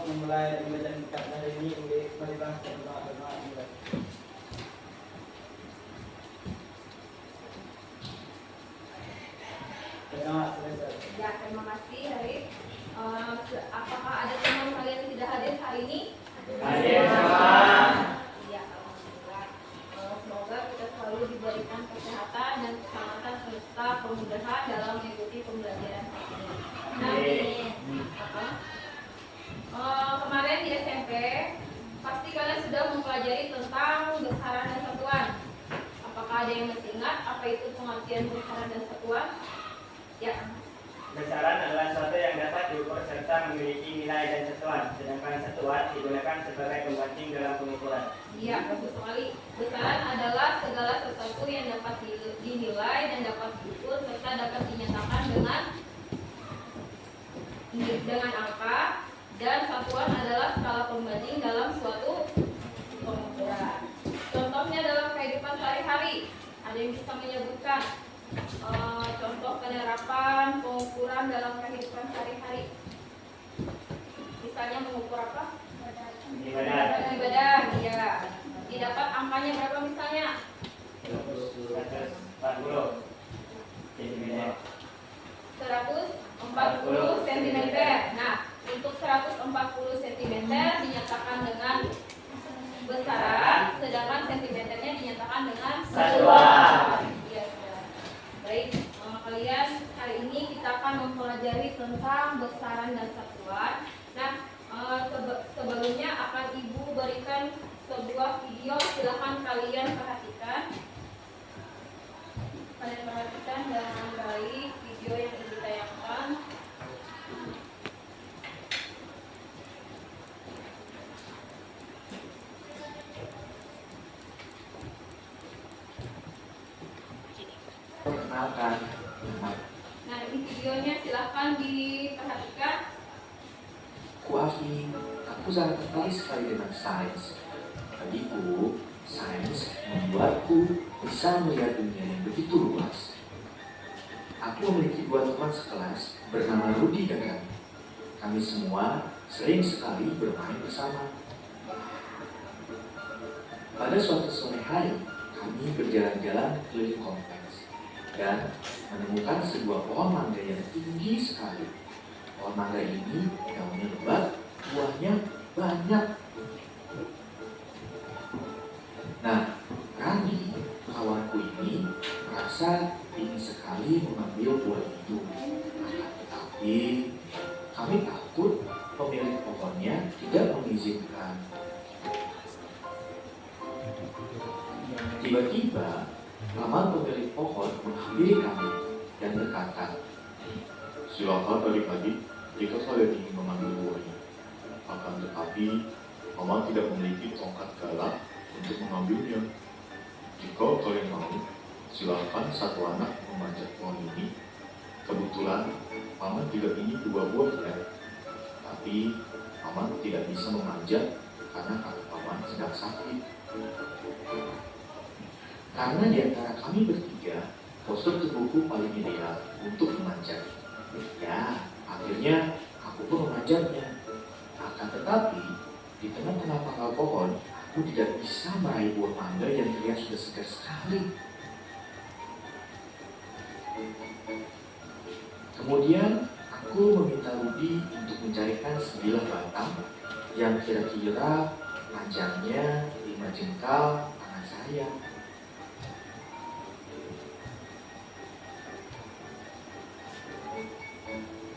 memulai pembelajaran kita hari ini. Marilah kita berdoa mulai. Ya, terima kasih Haris. Apakah ada teman kalian yang tidak hadir hari ini? Hadir semua. Iya, alhamdulillah. Semoga kita selalu diberikan kesehatan dan keselamatan serta kemudahan dalam mengikuti pembelajaran hari ini. Kemarin di SMP pasti kalian sudah mempelajari tentang besaran dan satuan. Apakah ada yang masih ingat apa itu pengertian besaran dan satuan? Ya. Besaran adalah sesuatu yang dapat diukur serta memiliki nilai dan satuan, sedangkan satuan digunakan sebagai pembanding dalam pengukuran. Iya, bagus sekali. Besaran adalah segala sesuatu yang dapat dinilai dan dapat diukur serta dapat dinyatakan dengan angka, dan satuan adalah skala pembanding dalam suatu pengukuran. Contohnya dalam kehidupan sehari-hari, ada yang bisa menyebutkan contoh penerapan pengukuran dalam kehidupan sehari-hari. Misalnya mengukur apa? Berat badan, ya. Didapat angkanya berapa misalnya? 140 cm. 140 cm. Nah, untuk 140 cm dinyatakan dengan besaran, sedangkan sentimeternya dinyatakan dengan satuan. Iya, baik, kalian hari ini kita akan mempelajari tentang besaran dan satuan. Nah, sebelumnya akan Ibu berikan sebuah video, silahkan kalian perhatikan. Kalian perhatikan dengan baik video yang Ibu tayangkan. Perkenalkan. Nah, ini videonya silahkan diperhatikan. Aku sangat tertarik sekali dengan sains. Bagiku, sains membuatku bisa melihat dunia yang begitu luas. Aku memiliki dua teman sekelas bernama Rudi dan Rani. Kami semua sering sekali bermain bersama. Pada suatu sore hari, kami berjalan-jalan keliling kompleks dan menemukan sebuah pohon mangga yang tinggi sekali. Pohon mangga ini daunnya lebat, buahnya banyak. Nah, Rani, kawanku ini, merasa ingin sekali mengambil buah itu. Tetapi kami takut pemilik pohonnya tidak mengizinkan. Tiba-tiba, paman pemilik pohon menghampiri kami dan berkata, "Silakan adik-adik jika kalian ingin mengambil buahnya. Akan tetapi, paman tidak memiliki tongkat galak untuk mengambilnya. Jika kalian mau, silakan satu anak memanjat pohon ini. Kebetulan, paman tidak ingin dua buahnya. Tapi, paman tidak bisa memanjat karena kaki paman sedang sakit." Karena di antara kami bertiga, postur tubuhku paling ideal untuk memanjat. Ya, akhirnya aku pun memanjatnya. Akan tetapi, di tengah-tengah pangkal pohon, aku tidak bisa meraih buah mangga yang terlihat sudah segar sekali. Kemudian, aku meminta Rudi untuk mencarikan sebilah batang yang kira-kira panjangnya 5 jengkal tangan saya.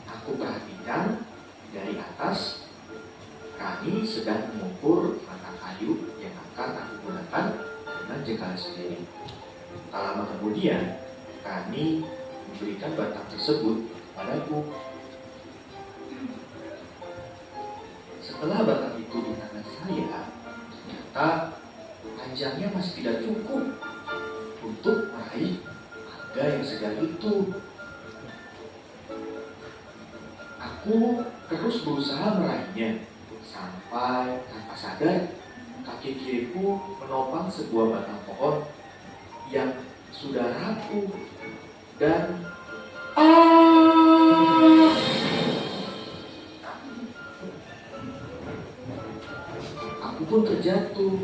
Aku perhatikan dari atas, Rani sedang mengukur batang kayu yang akan aku gunakan dengan jengkal sendiri. Tak lama kemudian, Rani memberikan batang tersebut padaku. Setelah batang itu di tangan saya, ternyata panjangnya masih tidak cukup untuk meraih mangga yang segar itu. Aku terus berusaha meraihnya sampai tanpa sadar kaki kiriku menopang sebuah batang pohon yang sudah rapuh dan pun terjatuh.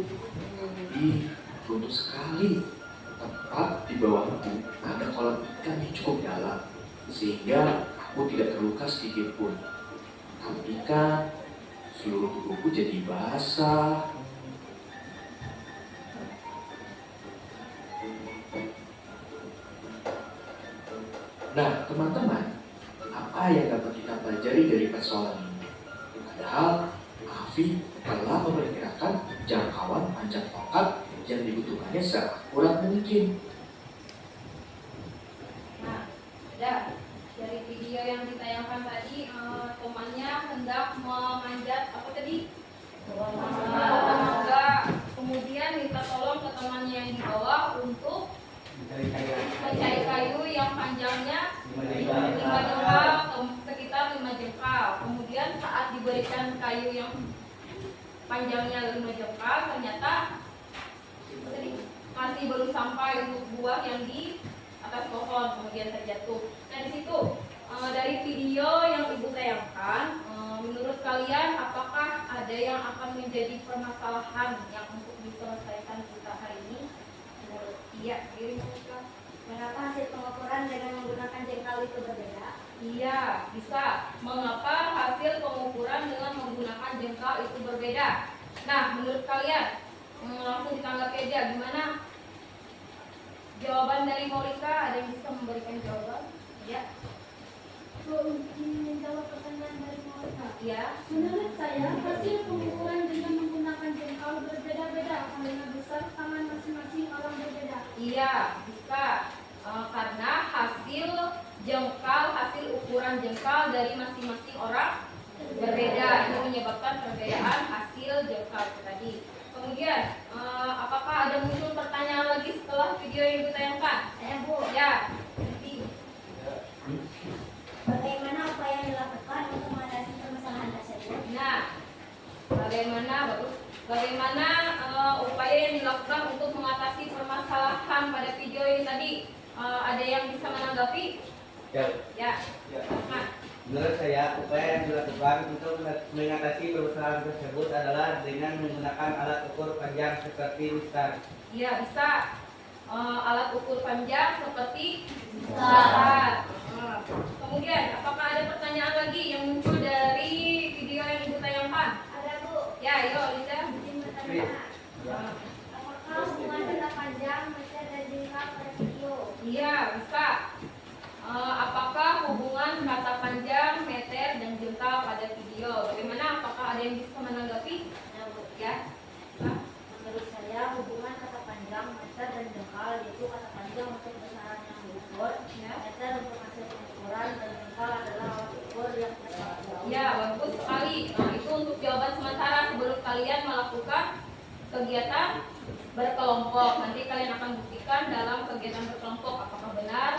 Ih, beruntung sekali. Tepat di bawahku ada kolam ikan yang cukup dalam, sehingga aku tidak terluka sedikit pun. Tapi kan seluruh tubuhku jadi basah. Nah, teman-teman, apa yang dapat kita pelajari dari persoalan ini? Padahal Afi telah memperkirakan jangkauan panjang tongkat yang dibutuhkannya seakurat mungkin. Nah, dari video yang ditayangkan tadi, temannya hendak memanjat apa tadi? Tangga. Kemudian minta tolong ke temannya yang di bawah untuk mencari kayu yang panjangnya 5 jengkal, sekitar 5 jengkal. Kemudian saat diberikan kayu yang panjangnya 5 jengkal, ternyata masih belum sampai untuk buah yang di atas pohon, kemudian terjatuh. Nah, di situ dari video yang ibu tayangkan, menurut kalian apakah ada yang akan menjadi permasalahan yang untuk diselesaikan kita hari ini? Iya, Mengapa hasil pengukuran dengan menggunakan jengkal itu berbeda? iya, bisa. Mengapa hasil pengukuran dengan menggunakan jengkal itu berbeda? Nah, menurut kalian, langsung ditanggapi aja. Gimana jawaban dari Monica? Ada yang bisa memberikan jawaban? Ya. Menjawab pertanyaan dari Monica. Ya. Menurut saya, hasil pengukuran dengan menggunakan jengkal berbeda-beda karena besar tangan masing-masing orang berbeda. Iya, bisa. Karena hasil ukuran jengkal dari masing-masing orang berbeda. Itu menyebabkan perbedaan hasil jengkal itu tadi. Kemudian, apakah ada muncul pertanyaan lagi setelah video yang ditayangkan? Saya Bu, Ya. Nanti. bagaimana upaya yang dilakukan untuk mengatasi permasalahan tersebut? Nah, bagaimana upaya yang dilakukan untuk mengatasi permasalahan pada video ini tadi? Ada yang bisa menanggapi? Ya. Nah, Menurut saya, upaya yang dilakukan untuk mengatasi permasalahan tersebut adalah dengan menggunakan alat ukur panjang seperti mistar. iya bisa. Alat ukur panjang seperti mistar. Kemudian, apakah ada pertanyaan lagi yang muncul dari video yang ibu tayangkan? Ada Bu, Ya, ayo Linda. izin bertanya. Apakah hubungan jangka panjang, meter dan jengkal pada video? Iya, bisa. Apakah hubungan kata panjang, meter, dan jengkal pada video? Bagaimana? Apakah ada yang bisa menanggapi? Nah, Bu, Ya. menurut saya hubungan kata panjang, meter dan jengkal yaitu kata panjang untuk besaran yang diukur, meter untuk hasil pengukuran, dan jengkal adalah alat ukur yang terjauh. Ya, bagus sekali. Nah, itu untuk jawaban sementara sebelum kalian melakukan kegiatan berkelompok. Nanti kalian akan buktikan dalam kegiatan berkelompok apakah benar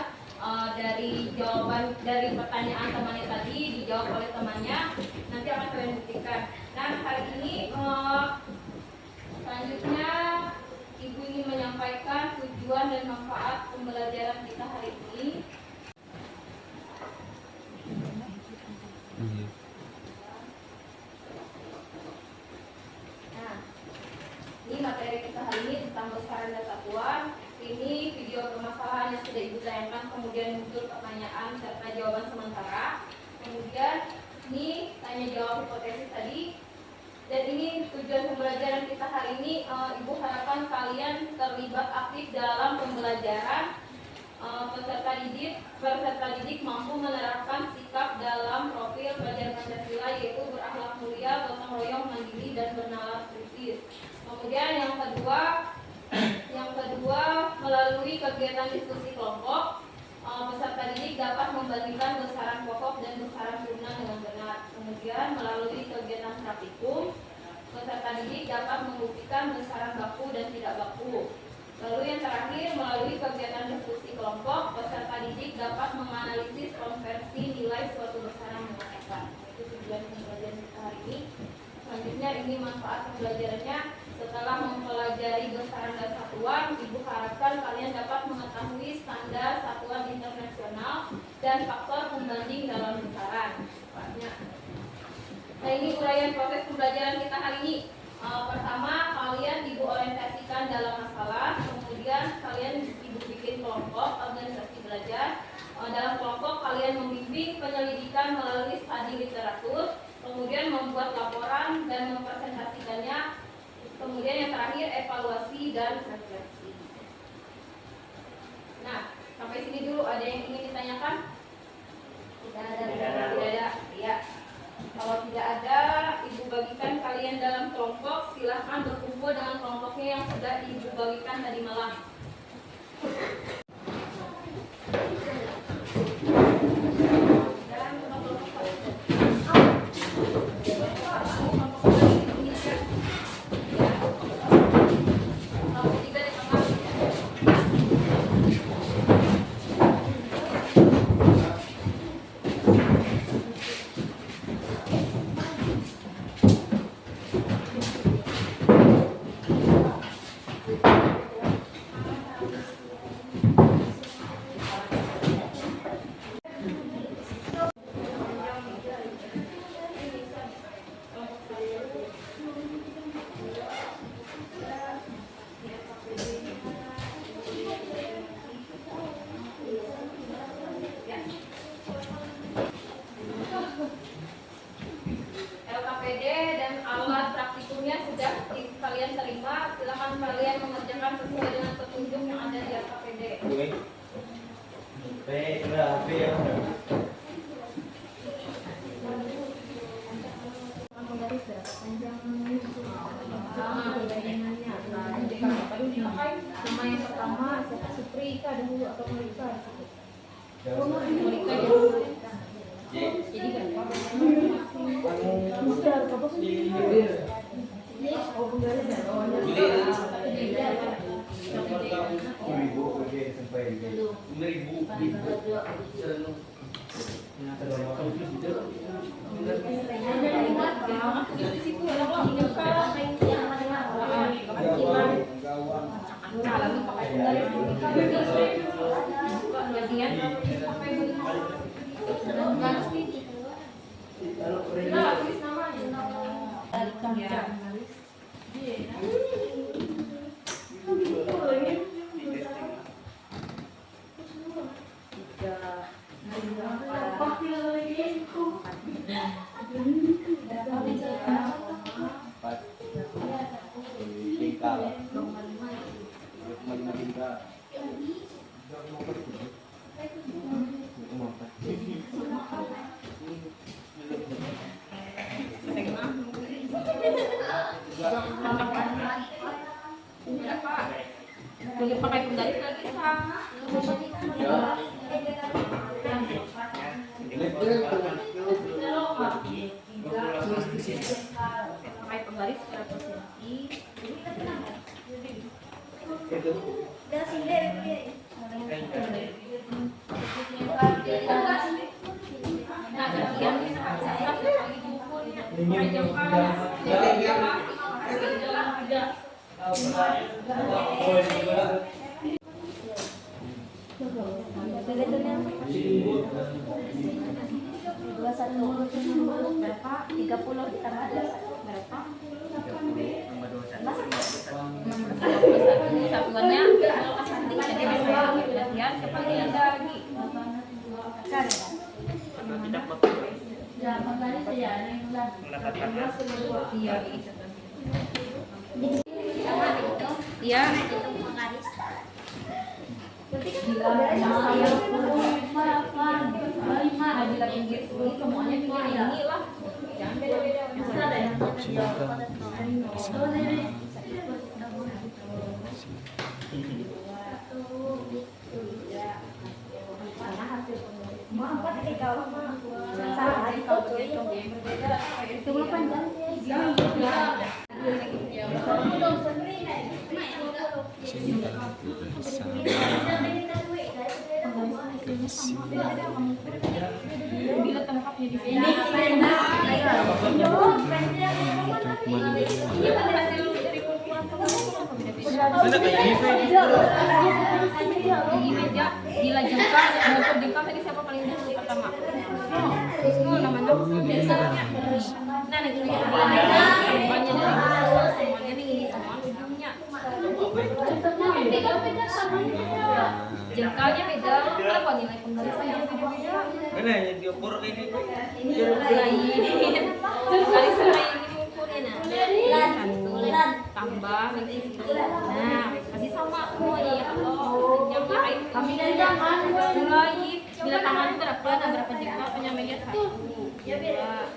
dari jawaban dari pertanyaan temannya tadi dijawab oleh temannya. Nanti akan kalian buktikan. Nah, hari ini selanjutnya Ibu ingin menyampaikan tujuan dan manfaat pembelajaran kita hari ini. Nah, ini materi kita hari ini tentang besaran dan satuan. Ini video permasalahan yang sudah Ibu tayangkan, kemudian muncul pertanyaan serta jawaban sementara. Kemudian ini tanya jawab hipotesis tadi. Dan ini tujuan pembelajaran kita hari ini. Ibu harapkan kalian terlibat aktif dalam pembelajaran. Peserta didik mampu menerapkan sikap dalam profil pelajar Pancasila, yaitu berakhlak mulia, gotong royong, mandiri, dan bernalar kritis. Kemudian yang kedua melalui kegiatan diskusi kelompok, peserta didik dapat membandingkan besaran pokok dan besaran turunan dengan benar. Kemudian melalui kegiatan praktikum, peserta didik dapat membuktikan besaran baku dan tidak baku. Lalu yang terakhir, melalui kegiatan diskusi kelompok, peserta didik dapat menganalisis konversi nilai suatu besaran mengatakan. Itu tujuan pembelajaran kita hari ini. Selanjutnya ini manfaat pembelajarannya. Setelah mempelajari besaran dan satuan, Ibu harapkan kalian dapat mengetahui standar satuan internasional dan faktor pembanding dalam besaran. Nah, ini uraian proses pembelajaran kita hari ini. Pertama, kalian ibu orientasikan dalam masalah, kemudian kalian ibu bikin kelompok organisasi belajar. Dalam kelompok kalian membimbing penyelidikan melalui studi literatur, kemudian membuat laporan dan mempresentasikannya. Kemudian yang terakhir evaluasi dan refleksi. Nah, sampai sini dulu ada yang ingin ditanyakan? Tidak ada. Ya. Kalau tidak ada, ibu bagikan kalian dalam kelompok. Silahkan berkumpul dengan kelompoknya yang sudah ibu bagikan tadi malam. LKPD dan alat praktikumnya sudah kalian terima. Silakan kalian mengerjakan sesuai dengan petunjuk yang ada di LKPD. Nama yang pertama Suprika dahulu atau Melika? Melika dahulu. Jadi berapa? Boleh pakai penggaris lagi sama. Pakai penggaris secara positif. Nah, bagian pakai jangka. Berapa? 30 ditambah berapa? Satuannya jadi misalnya latihan siapa yang ada lagi? Iya. Iya. Bila pinggir sini semuanya pinggir ini lah. Jangan beda-beda. Bila tempatnya di sini. Di meja, bila jengkal, motor jengkal tadi siapa paling dulu pertama? Terus namanya dari sana. Nah, itu dia. Banyak dari beda sama jengkalnya beda. Kenapa nilai penggarisnya beda-beda? Mana yang diukur ini? Lain. Jengkali sama yang diukurin nah. Satu tambah lagi. Nah, masih sama semuanya ya. Kalau yang lain kami jangan mulai bila tangan berapa jengkal penyampainya satu. Ya beda.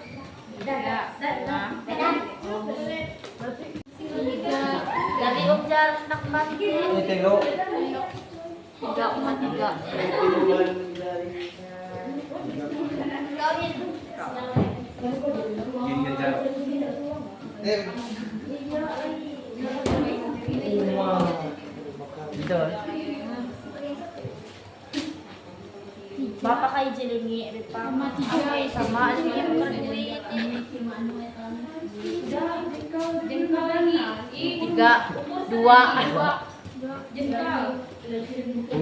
Dari ujar nak bagi. Ini tengok. 3,3. Gini aja. Betul. Bapak kayak jelengi, sama jelengi bukan duit. Jengkal lagi. 3, 2. Jengkal.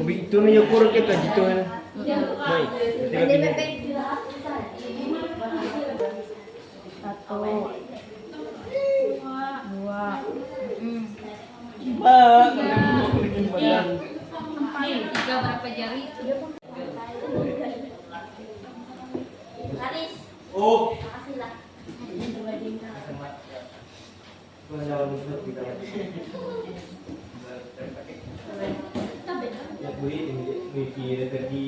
Itu nih ukur kita gitu kan. Baik. Satu, 2, Tiga berapa jari? Haris. Oh. Makasih lah. Ya gue ini mikir tadi.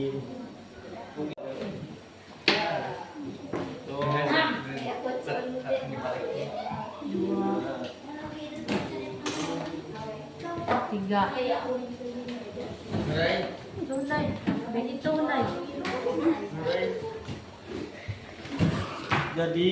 Tiga. Tunai. Bagi tunai. Jadi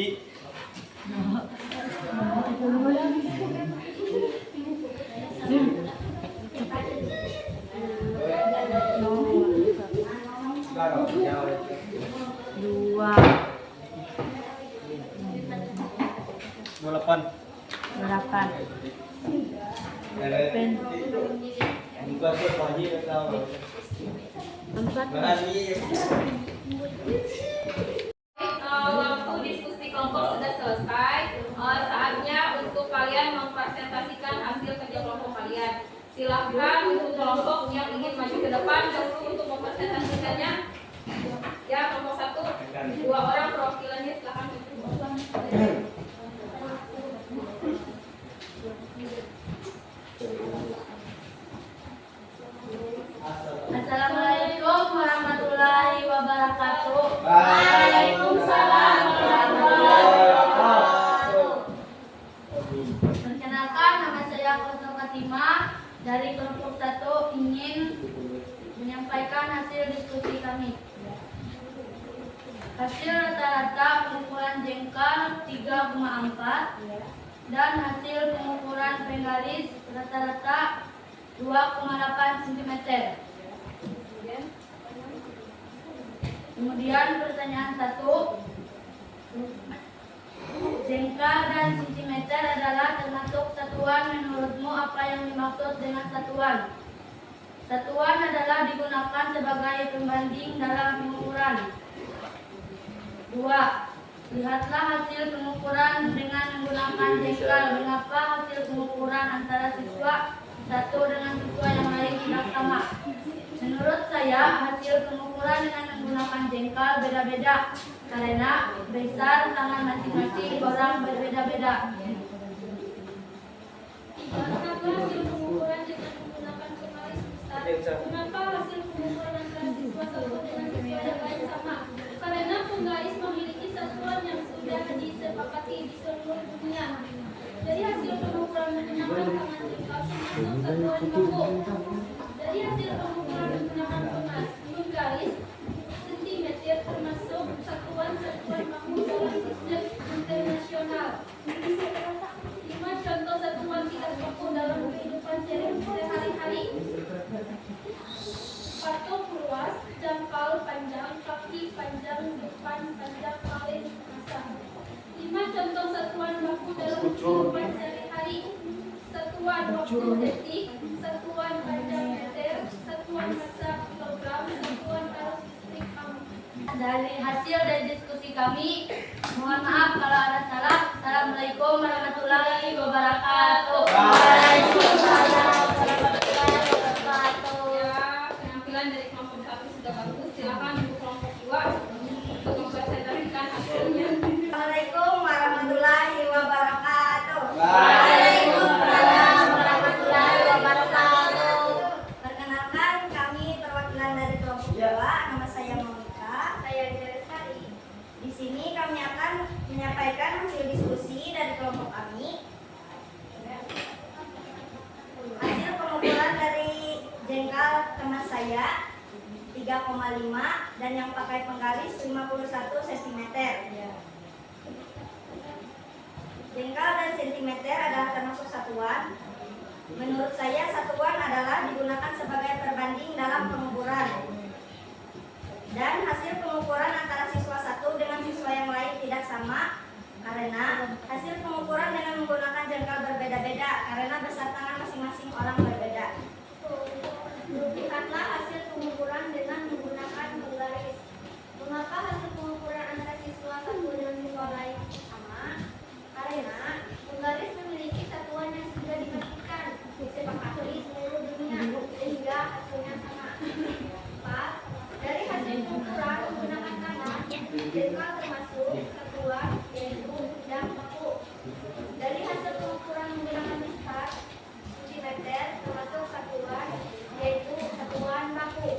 Dua. 28. 8. Bukan tuh pagi atau 4. Waktu diskusi kelompok sudah selesai. Saatnya untuk kalian mempresentasikan hasil kerja kelompok kalian. Silahkan untuk kelompok yang ingin maju ke depan untuk mempresentasikannya. Ya, kelompok 1, 2 orang perwakilannya silahkan. Assalamualaikum warahmatullahi wabarakatuh. Waalaikumsalam warahmatullahi wabarakatuh. Perkenalkan, nama saya Kosto Fatimah dari kelompok 1 ingin menyampaikan hasil diskusi kami. Hasil rata-rata pengukuran jengkal 3,4 dan hasil pengukuran penggaris rata-rata 2,8 cm. Kemudian pertanyaan 1, jengkal dan sentimeter adalah termasuk satuan. Menurutmu apa yang dimaksud dengan satuan? Satuan adalah digunakan sebagai pembanding dalam pengukuran. 2. Lihatlah hasil pengukuran dengan menggunakan jengkal. Mengapa hasil pengukuran antara siswa satu dengan siswa yang lain tidak sama? Menurut saya, hasil pengukuran dengan menggunakan jengkal beda-beda karena besar tangan masing-masing orang berbeda-beda. Kenapa hasil pengukuran dengan menggunakan penggaris besar? Kenapa hasil pengukuran antara siswa satu dengan siswa yang lain sama? Karena penggaris memiliki satuan yang sudah disepakati di seluruh dunia. Dari hasil pengukuran menggunakan tangan jengkal termasuk satuan baku. Dari hasil pengukuran menggunakan penggaris sentimeter termasuk satuan-satuan baku dalam sistem internasional. 5 contoh satuan tidak baku dalam kehidupan sehari-hari. Patok luas, jangkau panjang, kaki panjang, depan panjang, paling masa. 5 contoh satuan baku dalam kehidupan sehari-hari. Satuan waktu detik, satuan panjang meter, satuan massa kilogram, satuan arus listrik ampere. Dari hasil dari diskusi kami, mohon maaf kalau ada salah. Assalamualaikum warahmatullahi wabarakatuh. Waalaikumsalam warahmatullahi wabarakatuh. Di sini kami akan menyampaikan hasil diskusi dari kelompok kami. Hasil pengukuran dari jengkal teman saya 3,5 dan yang pakai penggaris 51 cm. Jengkal dan sentimeter adalah termasuk satuan. Menurut saya satuan adalah digunakan sebagai perbanding dalam pengukuran. Dan hasil pengukuran antara siswa satu dengan siswa yang lain tidak sama karena hasil pengukuran dengan menggunakan jengkal berbeda-beda karena besar tangan masing-masing orang berbeda. Lihatlah hasil pengukuran dengan menggunakan penggaris. Mengapa hasil pengukuran antara siswa satu dengan siswa lain sama? Karena penggaris memiliki satuan yang sudah dipastikan disepakati seluruh dunia sehingga hasilnya sama. 4. Dari hasil pengukuran menggunakan tangan, jengkal termasuk satuan yaitu jam baku. Dari hasil pengukuran menggunakan mistar, sentimeter termasuk satuan yaitu satuan baku.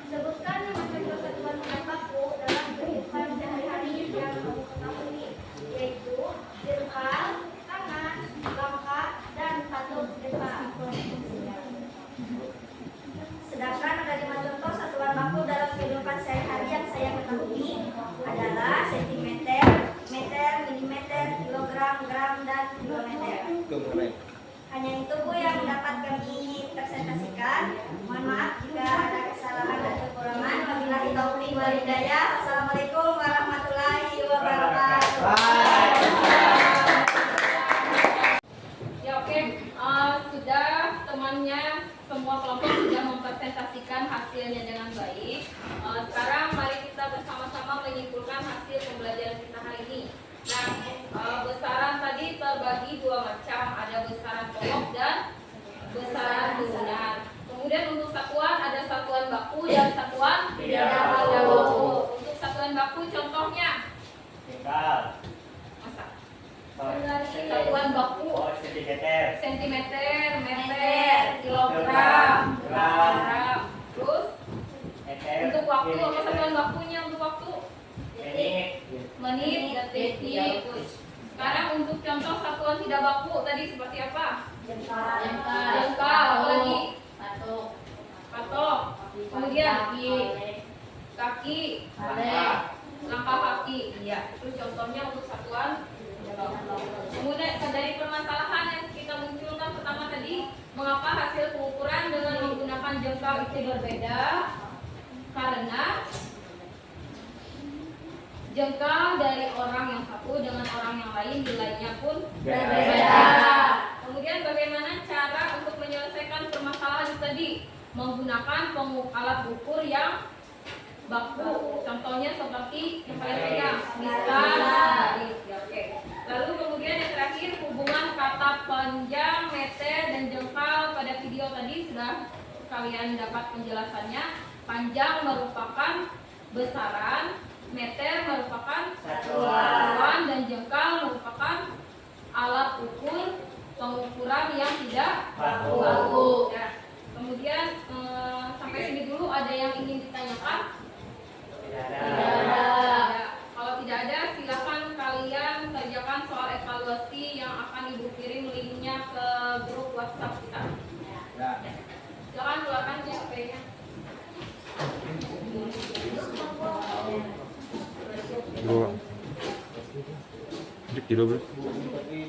Sebutkan nama contoh satuan jam baku dalam kehidupan sehari-hari yang kamu ketahui, yaitu jengkal, tangan, langkah, dan patung jengkal. Sedangkan ada 5 contoh satuan baku dalam kehidupan sehari-hari yang saya ketahui adalah sentimeter, meter, milimeter, kilogram, gram, dan kilometer. Hanya itu Bu yang dapat kami presentasikan. Mohon maaf jika ada kesalahan dan kekurangan. Wabillahi taufiq wal hidayah. Assalamualaikum warahmatullahi wabarakatuh. Ya oke, sudah temannya semua kelompok sudah mempresentasikan hasilnya dengan baik. Sekarang mari kita bersama-sama menyimpulkan hasil pembelajaran kita hari ini. Nah, besaran tadi terbagi dua macam, ada besaran pokok dan besaran turunan. Kemudian untuk satuan ada satuan baku dan satuan tidak baku. Untuk satuan baku contohnya Jengkal. masa Satuan baku sentimeter. sentimeter, meter, kilogram, gram. Terus Meter. untuk waktu apa satuan bakunya untuk waktu? Menit. Menit, detik. Sekarang untuk contoh satuan tidak baku tadi seperti apa? Jengkal, apa lagi? Patok. Kemudian kaki, langkah kaki. Iya, itu contohnya untuk satuan. Kemudian dari permasalahan yang kita munculkan pertama tadi, mengapa hasil pengukuran dengan menggunakan jengkal itu berbeda? Karena jengkal dari orang yang satu dengan orang yang lain nilainya pun berbeda. Kemudian bagaimana cara untuk menyelesaikan permasalahan tadi? Menggunakan alat ukur yang baku. Contohnya seperti yang kalian pegang, misal. Oke. Lalu kemudian yang terakhir hubungan kata panjang, meter, dan jengkal pada video tadi sudah kalian dapat penjelasannya. Panjang merupakan besaran, meter merupakan satuan, dan jengkal merupakan alat ukur pengukuran yang tidak baku. Ya. Kemudian sampai sini dulu ada yang ingin ditanyakan? Tidak Tidak ada. ada. Kalau tidak ada, silakan kalian kerjakan soal evaluasi yang akan Ibu kirim linknya ke grup WhatsApp kita. Silakan keluarkan HP-nya.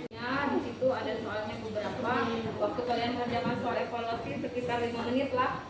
Ya, di situ ada soalnya beberapa. Waktu kalian mengerjakan soal evaluasi sekitar 5 menit lah.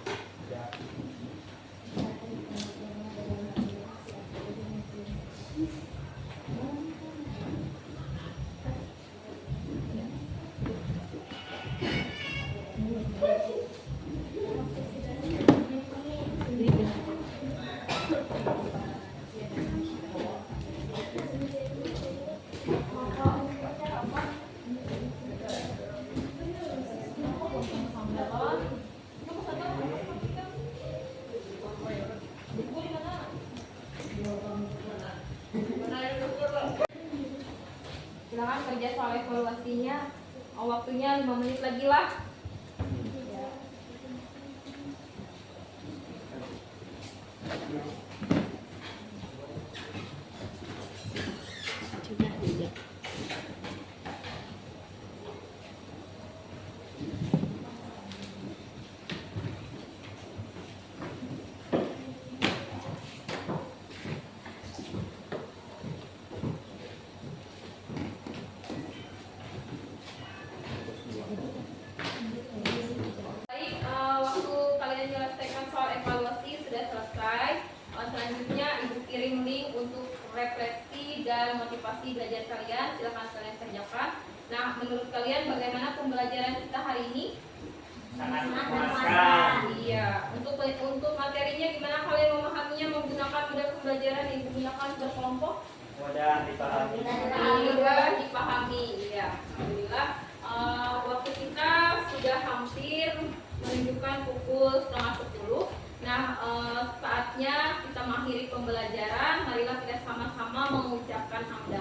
Silakan kerja soal evaluasinya. Waktunya 5 menit lagi lah. refleksi dan motivasi belajar kalian. Silakan kalian kerjakan. Nah, menurut kalian bagaimana pembelajaran kita hari ini? Sangat Sangat memuaskan. Iya, untuk materinya gimana kalian memahaminya menggunakan model pembelajaran yang digunakan berkelompok? Mudah dipahami. Mudah dipahami, ya. Alhamdulillah. Waktu kita sudah hampir menunjukkan pukul 9:30. Nah, saatnya kita mengakhiri pembelajaran. Marilah kita sama-sama mengucapkan hamdalah.